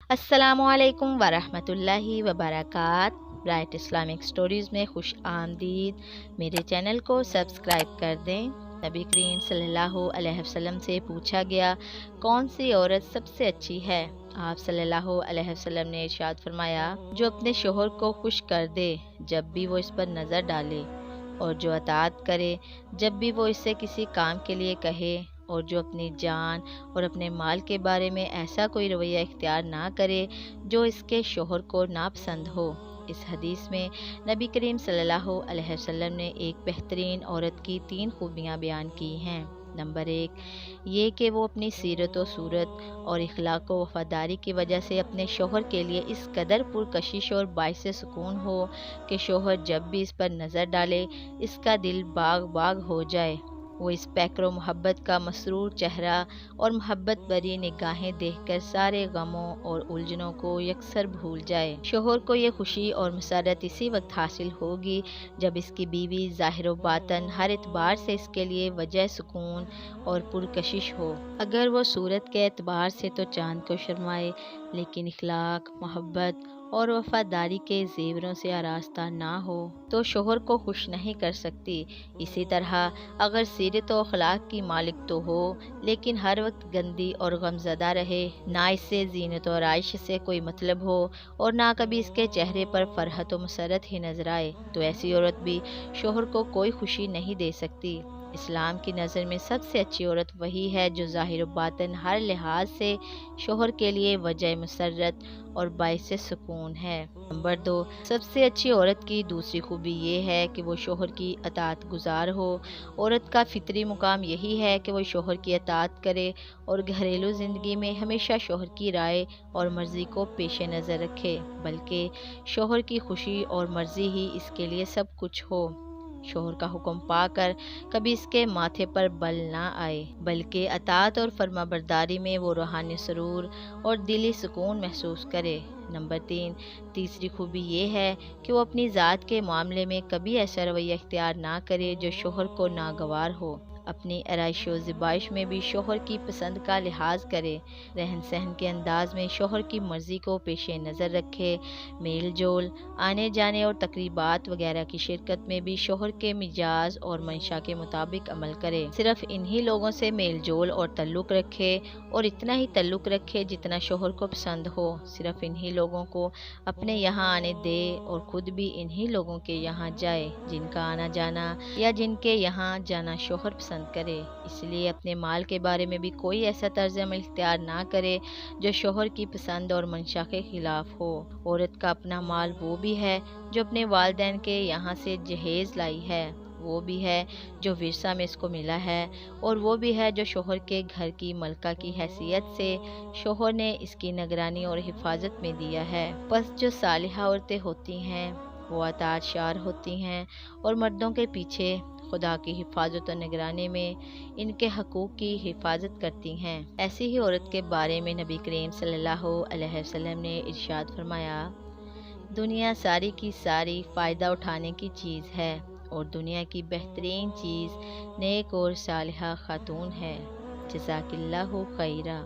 السلام علیکم ورحمۃ اللہ وبرکاتہ۔ برائٹ اسلامک سٹوریز میں خوش آمدید۔ میرے چینل کو سبسکرائب کر دیں۔ نبی کریم صلی اللہ علیہ وسلم سے پوچھا گیا، کون سی عورت سب سے اچھی ہے؟ آپ صلی اللہ علیہ وسلم نے ارشاد فرمایا، جو اپنے شوہر کو خوش کر دے جب بھی وہ اس پر نظر ڈالے، اور جو اطاعت کرے جب بھی وہ اس سے کسی کام کے لیے کہے، اور جو اپنی جان اور اپنے مال کے بارے میں ایسا کوئی رویہ اختیار نہ کرے جو اس کے شوہر کو ناپسند ہو۔ اس حدیث میں نبی کریم صلی اللہ علیہ وسلم نے ایک بہترین عورت کی 3 خوبیاں بیان کی ہیں۔ نمبر 1، یہ کہ وہ اپنی سیرت و صورت اور اخلاق و وفاداری کی وجہ سے اپنے شوہر کے لیے اس قدر پرکشش اور باعث سکون ہو کہ شوہر جب بھی اس پر نظر ڈالے اس کا دل باغ باغ ہو جائے۔ وہ اس پیکر و محبت کا مسرور چہرہ اور محبت بری نگاہیں دیکھ کر سارے غموں اور الجھنوں کو یکسر بھول جائے۔ شوہر کو یہ خوشی اور مسرت اسی وقت حاصل ہوگی جب اس کی بیوی ظاہر و باطن ہر اعتبار سے اس کے لیے وجہ سکون اور پرکشش ہو۔ اگر وہ صورت کے اعتبار سے تو چاند کو شرمائے، لیکن اخلاق، محبت اور وفاداری کے زیوروں سے آراستہ نہ ہو تو شوہر کو خوش نہیں کر سکتی۔ اسی طرح اگر سیرت و اخلاق کی مالک تو ہو، لیکن ہر وقت گندی اور غمزدہ رہے، نہ اس سے زینت و آرائش سے کوئی مطلب ہو اور نہ کبھی اس کے چہرے پر فرحت و مسرت ہی نظر آئے، تو ایسی عورت بھی شوہر کو کوئی خوشی نہیں دے سکتی۔ اسلام کی نظر میں سب سے اچھی عورت وہی ہے جو ظاہر و باطن ہر لحاظ سے شوہر کے لیے وجہ مسرت اور باعث سکون ہے۔ نمبر 2، سب سے اچھی عورت کی دوسری خوبی یہ ہے کہ وہ شوہر کی اطاعت گزار ہو۔ عورت کا فطری مقام یہی ہے کہ وہ شوہر کی اطاعت کرے اور گھریلو زندگی میں ہمیشہ شوہر کی رائے اور مرضی کو پیش نظر رکھے، بلکہ شوہر کی خوشی اور مرضی ہی اس کے لیے سب کچھ ہو۔ شوہر کا حکم پا کر کبھی اس کے ماتھے پر بل نہ آئے، بلکہ اطاعت اور فرما برداری میں وہ روحانی سرور اور دلی سکون محسوس کرے۔ نمبر 3، تیسری خوبی یہ ہے کہ وہ اپنی ذات کے معاملے میں کبھی ایسا رویہ اختیار نہ کرے جو شوہر کو ناگوار ہو۔ اپنی آرائش و زیبائش میں بھی شوہر کی پسند کا لحاظ کرے، رہن سہن کے انداز میں شوہر کی مرضی کو پیش نظر رکھے، میل جول، آنے جانے اور تقریبات وغیرہ کی شرکت میں بھی شوہر کے مزاج اور منشا کے مطابق عمل کرے۔ صرف انہی لوگوں سے میل جول اور تعلق رکھے اور اتنا ہی تعلق رکھے جتنا شوہر کو پسند ہو۔ صرف انہی لوگوں کو اپنے یہاں آنے دے اور خود بھی انہی لوگوں کے یہاں جائے جن کا آنا جانا یا جن کے یہاں جانا شوہر پسند کرے۔ اس لیے اپنے مال کے بارے میں بھی کوئی ایسا طرز عمل اختیار نہ کرے جو شوہر کی پسند اور منشا کے خلاف ہو۔ عورت کا اپنا مال وہ بھی ہے جو اپنے والدین کے یہاں سے جہیز لائی ہے، وہ بھی ہے جو ورثہ میں اس کو ملا ہے، اور وہ بھی ہے جو شوہر کے گھر کی ملکہ کی حیثیت سے شوہر نے اس کی نگرانی اور حفاظت میں دیا ہے۔ پس جو صالحہ عورتیں ہوتی ہیں وہ اطاعت شار ہوتی ہیں اور مردوں کے پیچھے خدا کی حفاظت و نگرانی میں ان کے حقوق کی حفاظت کرتی ہیں۔ ایسی ہی عورت کے بارے میں نبی کریم صلی اللہ علیہ وسلم نے ارشاد فرمایا، دنیا ساری کی ساری فائدہ اٹھانے کی چیز ہے، اور دنیا کی بہترین چیز نیک اور صالحہ خاتون ہے۔ جزاک اللہ خیرا۔